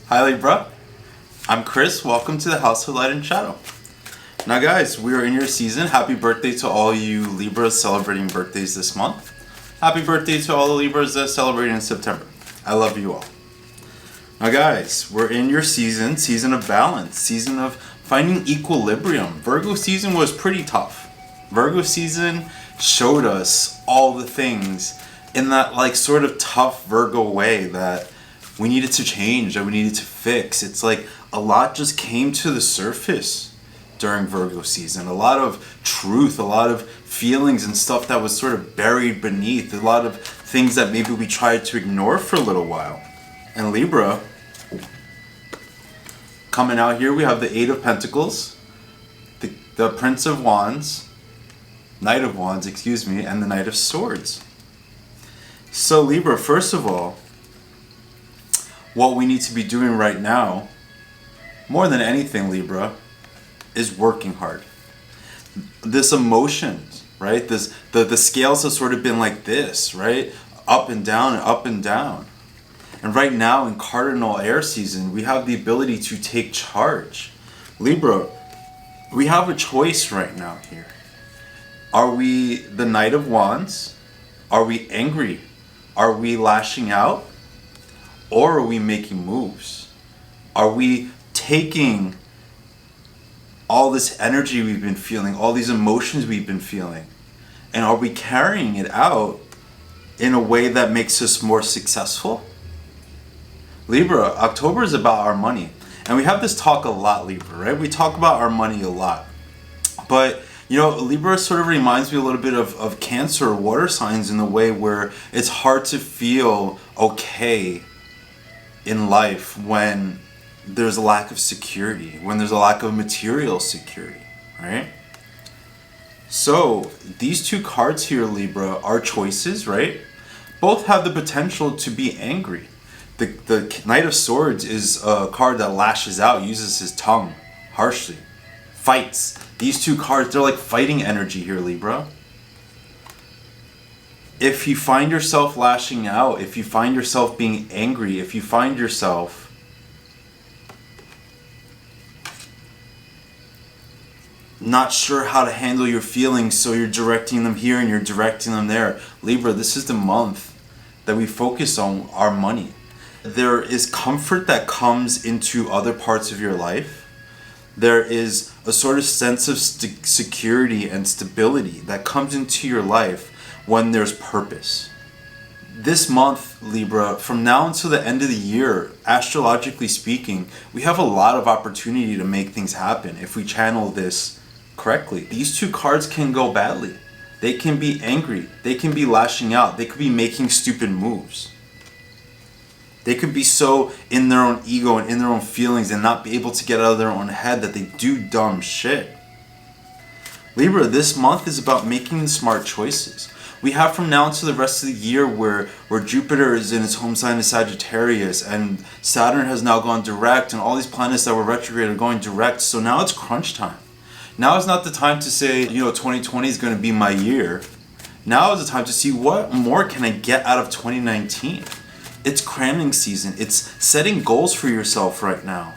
Hi Libra, I'm Chris. Welcome to the House of Light Shadow. Now guys, we are in your season. Happy birthday to all you Libras celebrating birthdays this month. Happy birthday to all the Libras that celebrate in September. I love you all. Now guys, we're in your season of balance, season of finding equilibrium. Virgo season was pretty tough. Virgo season showed us all the things in that sort of tough Virgo way that we needed to change, that we needed to fix. It's like a lot just came to the surface during Virgo season. A lot of truth, a lot of feelings and stuff that was sort of buried beneath. A lot of things that maybe we tried to ignore for a little while. And Libra, coming out here, we have the Eight of Pentacles, the Prince of Wands, Knight of Wands, and the Knight of Swords. So Libra, first of all, what we need to be doing right now, more than anything, Libra, is working hard. This emotions, right? The scales have sort of been like this, right? Up and down and up and down. And right now in cardinal air season, we have the ability to take charge. Libra, we have a choice right now here. Are we the Knight of Wands? Are we angry? Are we lashing out? Or are we making moves? Are we taking all this energy we've been feeling, all these emotions we've been feeling, and are we carrying it out in a way that makes us more successful? Libra, October is about our money. And we have this talk a lot, Libra, right? We talk about our money a lot. But, Libra sort of reminds me a little bit of Cancer or water signs in the way where it's hard to feel okay in life when there's a lack of security, when there's a lack of material security, right? So these two cards here, Libra, are choices, right? Both have the potential to be angry. The Knight of Swords is a card that lashes out, uses his tongue harshly, fights. These two cards, they're like fighting energy here, Libra. If you find yourself lashing out, if you find yourself being angry, if you find yourself not sure how to handle your feelings, so you're directing them here and you're directing them there, Libra, this is the month that we focus on our money. There is comfort that comes into other parts of your life. There is a sort of sense of security and stability that comes into your life when there's purpose. This month, Libra, from now until the end of the year, astrologically speaking, we have a lot of opportunity to make things happen if we channel this correctly. These two cards can go badly. They can be angry. They can be lashing out. They could be making stupid moves. They could be so in their own ego and in their own feelings and not be able to get out of their own head that they do dumb shit. Libra, this month is about making smart choices. We have from now until the rest of the year where Jupiter is in its home sign of Sagittarius and Saturn has now gone direct and all these planets that were retrograde are going direct. So now it's crunch time. Now is not the time to say, 2020 is going to be my year. Now is the time to see what more can I get out of 2019. It's cramming season. It's setting goals for yourself right now.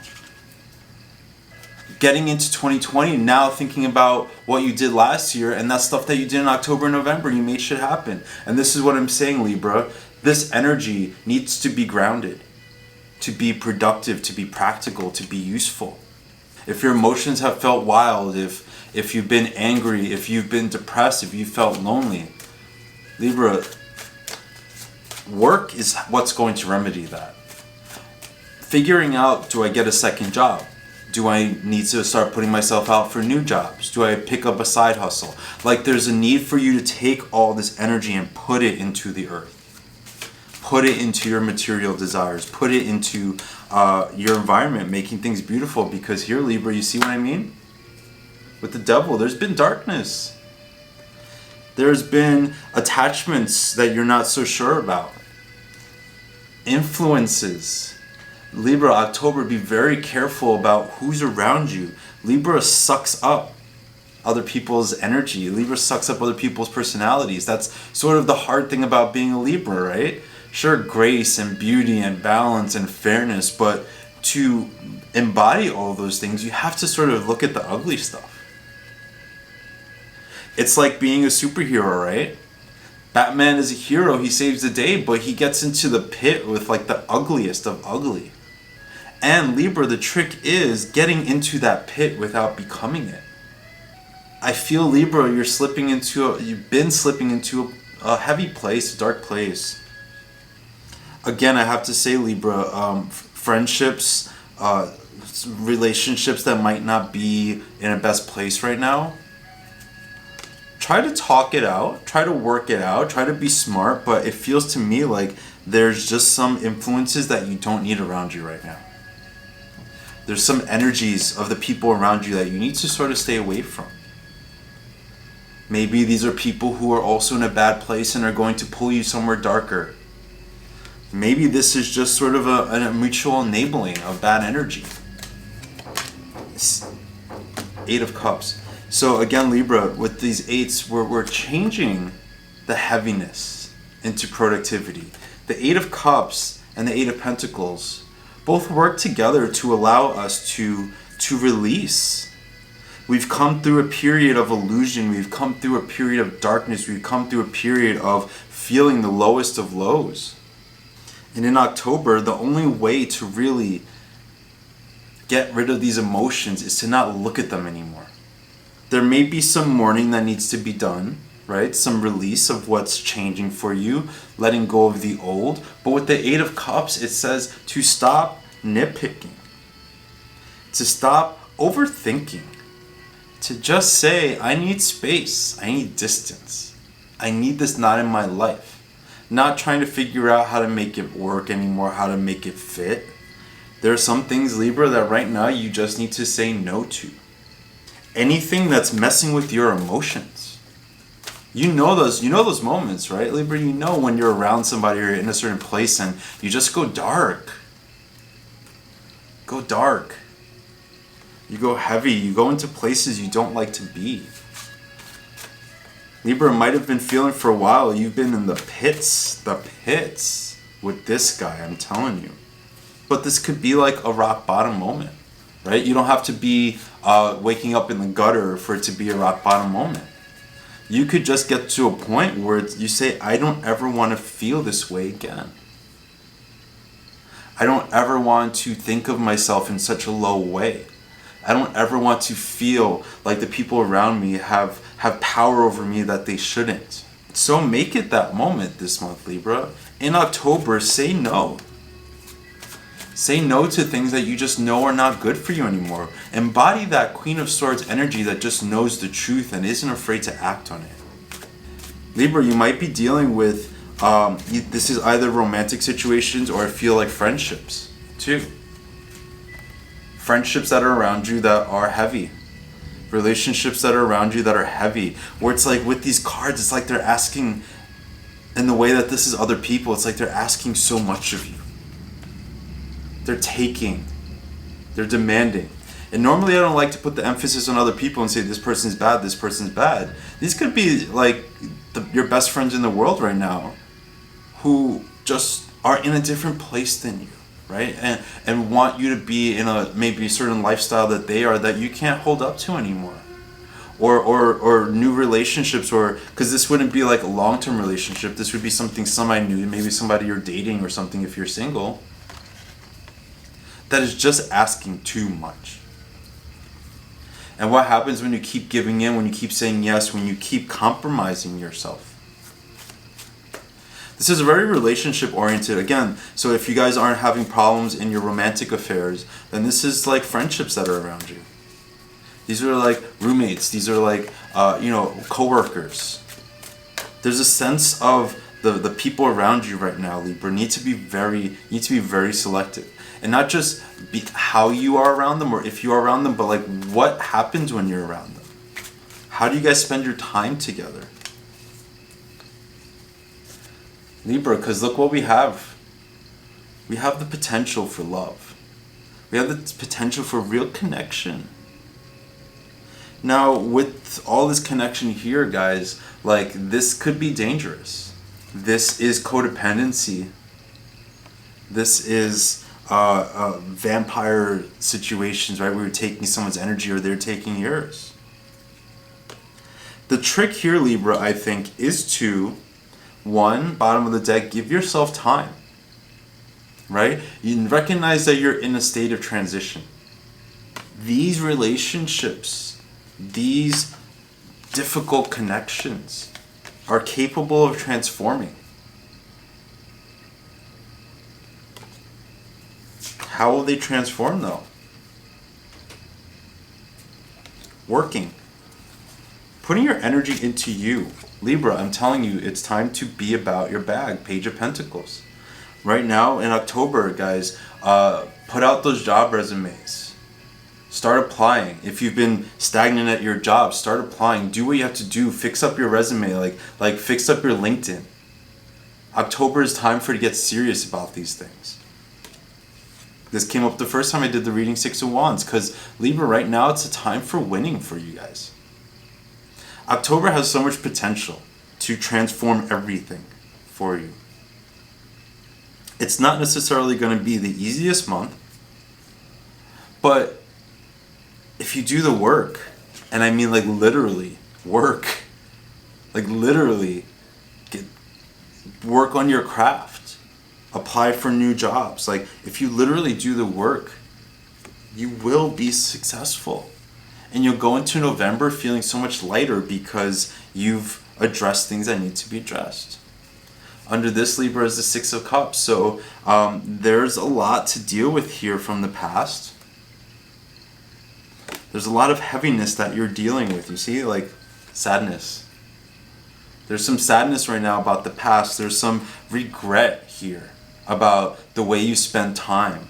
Getting into 2020, now thinking about what you did last year and that stuff that you did in October and November, you made shit happen. And this is what I'm saying, Libra. This energy needs to be grounded, to be productive, to be practical, to be useful. If your emotions have felt wild, if you've been angry, if you've been depressed, if you felt lonely, Libra, work is what's going to remedy that. Figuring out, do I get a second job? Do I need to start putting myself out for new jobs? Do I pick up a side hustle? There's a need for you to take all this energy and put it into the earth. Put it into your material desires. Put it into your environment, making things beautiful. Because here, Libra, you see what I mean? With the devil, there's been darkness. There's been attachments that you're not so sure about. Influences. Libra, October, be very careful about who's around you. Libra sucks up other people's energy. Libra sucks up other people's personalities. That's sort of the hard thing about being a Libra, right? Sure, grace and beauty and balance and fairness, but to embody all those things, you have to sort of look at the ugly stuff. It's like being a superhero, right? Batman is a hero, he saves the day, but he gets into the pit with like the ugliest of ugly. And Libra, the trick is getting into that pit without becoming it. I feel, Libra, you've been slipping into a heavy place, a dark place. Again, I have to say, Libra, friendships, relationships that might not be in a best place right now, try to talk it out, try to work it out, try to be smart, but it feels to me like there's just some influences that you don't need around you right now. There's some energies of the people around you that you need to sort of stay away from. Maybe these are people who are also in a bad place and are going to pull you somewhere darker. Maybe this is just sort of a mutual enabling of bad energy. Eight of Cups. So again, Libra, with these eights, we're changing the heaviness into productivity. The Eight of Cups and the Eight of Pentacles both work together to allow us to release. We've come through a period of illusion. We've come through a period of darkness. We've come through a period of feeling the lowest of lows. And in October, the only way to really get rid of these emotions is to not look at them anymore. There may be some mourning that needs to be done, right? Some release of what's changing for you, letting go of the old. But with the Eight of Cups, it says to stop nitpicking, to stop overthinking, to just say, I need space, I need distance, I need this not in my life. Not trying to figure out how to make it work anymore, how to make it fit. There are some things, Libra, that right now you just need to say no to. Anything that's messing with your emotions. You know those moments, right, Libra? You know when you're around somebody or in a certain place and you just go dark. Go dark. You go heavy. You go into places you don't like to be. Libra might have been feeling for a while. You've been in the pits with this guy, I'm telling you. But this could be like a rock bottom moment, right? You don't have to be waking up in the gutter for it to be a rock bottom moment. You could just get to a point where you say, I don't ever want to feel this way again. I don't ever want to think of myself in such a low way. I don't ever want to feel like the people around me have power over me that they shouldn't. So make it that moment this month, Libra. In October, say no. Say no to things that you just know are not good for you anymore. Embody that Queen of Swords energy that just knows the truth and isn't afraid to act on it. Libra, you might be dealing with, this is either romantic situations or I feel like friendships too. Friendships that are around you that are heavy. Relationships that are around you that are heavy. Where it's like with these cards, it's like they're asking, in the way that this is other people, it's like they're asking so much of you. They're taking. They're demanding. And normally I don't like to put the emphasis on other people and say this person's bad, this person's bad. These could be like your best friends in the world right now who just are in a different place than you. Right? And want you to be in maybe a certain lifestyle that they are that you can't hold up to anymore. Or new relationships, or because this wouldn't be like a long-term relationship, this would be something semi-new, maybe somebody you're dating or something if you're single, that is just asking too much. And what happens when you keep giving in, when you keep saying yes, when you keep compromising yourself? This is very relationship oriented again. So if you guys aren't having problems in your romantic affairs, then this is like friendships that are around you. These are like roommates. These are like co-workers. There's a sense of the people around you right now, Libra, need to be very selective, and not just how you are around them or if you are around them, but like what happens when you're around them. How do you guys spend your time together? Libra, because look what we have. We have the potential for love. We have the potential for real connection. Now, with all this connection here, guys, like this could be dangerous. This is codependency. This is vampire situations, right? Where you're taking someone's energy or they're taking yours. The trick here, Libra, I think, is to, one, bottom of the deck, give yourself time, right? You recognize that you're in a state of transition. These relationships, these difficult connections are capable of transforming. How will they transform, though? Working. Putting your energy into you. Libra, I'm telling you, it's time to be about your bag. Page of Pentacles. Right now, in October, guys, put out those job resumes. Start applying. If you've been stagnant at your job, start applying. Do what you have to do. Fix up your resume. Like fix up your LinkedIn. October is time for you to get serious about these things. This came up the first time I did the reading Six of Wands, because Libra, right now, it's a time for winning for you guys. October has so much potential to transform everything for you. It's not necessarily going to be the easiest month, but if you do the work, and I mean like literally work, like literally work on your craft, apply for new jobs. Like if you literally do the work, you will be successful. And you'll go into November feeling so much lighter because you've addressed things that need to be addressed. Under this, Libra, is the Six of Cups. So there's a lot to deal with here from the past. There's a lot of heaviness that you're dealing with. You see, like sadness. There's some sadness right now about the past. There's some regret here about the way you spend time.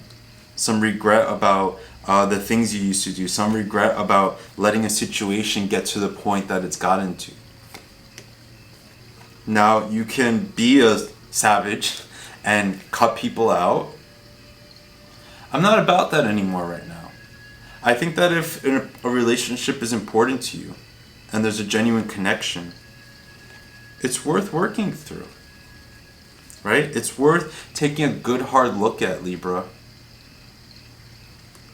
Some regret about the things you used to do. Some regret about letting a situation get to the point that it's gotten to. Now, you can be a savage and cut people out. I'm not about that anymore right now. I think that if a relationship is important to you and there's a genuine connection, it's worth working through. Right? It's worth taking a good hard look at, Libra,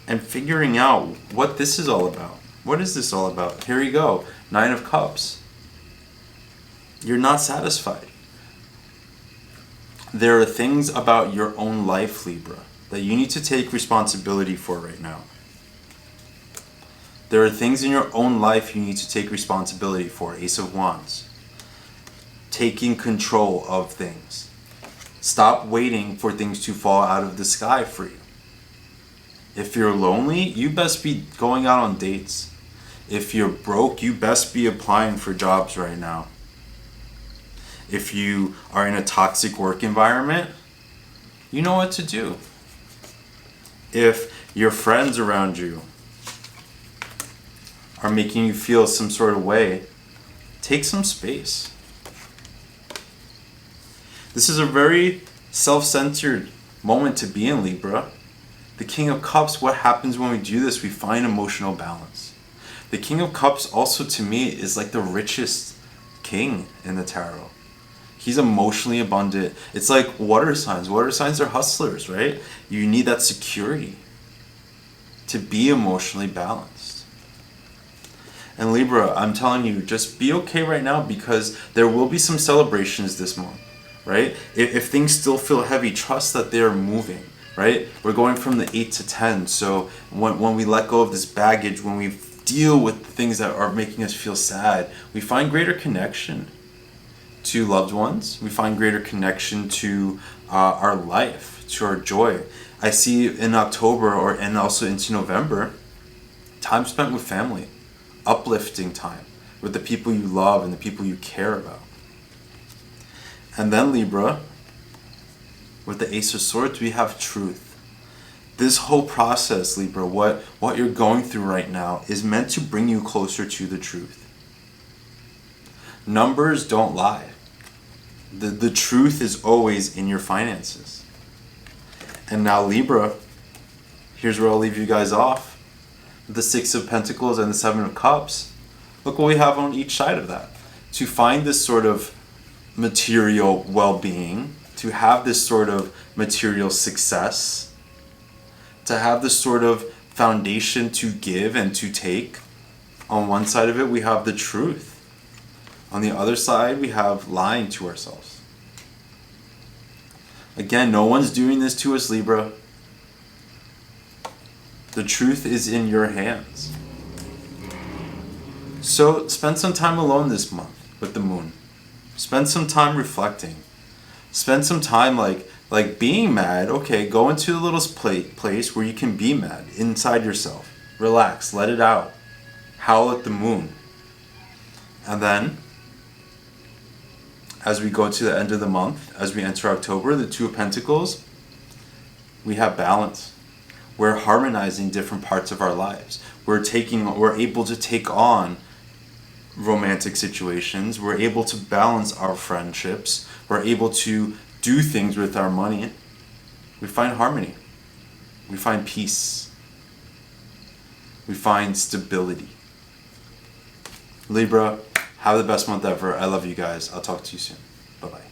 and figuring out what this is all about. What is this all about? Here you go. Nine of Cups. You're not satisfied. There are things about your own life, Libra, that you need to take responsibility for right now. There are things in your own life you need to take responsibility for. Ace of Wands. Taking control of things. Stop waiting for things to fall out of the sky for you. If you're lonely, you best be going out on dates. If you're broke, you best be applying for jobs right now. If you are in a toxic work environment, you know what to do. If your friends around you are making you feel some sort of way, take some space. This is a very self-centered moment to be in, Libra. The King of Cups, what happens when we do this? We find emotional balance. The King of Cups also, to me, is like the richest king in the tarot. He's emotionally abundant. It's like water signs. Water signs are hustlers, right? You need that security to be emotionally balanced. And Libra, I'm telling you, just be okay right now, because there will be some celebrations this month, right? If things still feel heavy, trust that they're moving, right? We're going from the 8 to 10. So when we let go of this baggage, when we deal with the things that are making us feel sad, we find greater connection to loved ones. We find greater connection to our life, to our joy. I see in October and also into November, time spent with family, uplifting time with the people you love and the people you care about. And then Libra, with the Ace of Swords, we have truth. This whole process, Libra, what you're going through right now is meant to bring you closer to the truth. Numbers don't lie. The truth is always in your finances. And now Libra, here's where I'll leave you guys off. The Six of Pentacles and the Seven of Cups. Look what we have on each side of that. To find this sort of material well-being, to have this sort of material success, to have this sort of foundation to give and to take. On one side of it, we have the truth. On the other side, we have lying to ourselves. Again, no one's doing this to us, Libra. The truth is in your hands. So spend some time alone this month with the moon. Spend some time reflecting. Spend some time like being mad. Okay, go into a little place where you can be mad inside yourself. Relax, let it out. Howl at the moon. And then, as we go to the end of the month, as we enter October, the Two of Pentacles, we have balance. We're harmonizing different parts of our lives. We're able to take on romantic situations. We're able to balance our friendships. We're able to do things with our money. We find harmony. We find peace. We find stability. Libra, have the best month ever. I love you guys. I'll talk to you soon. Bye-bye.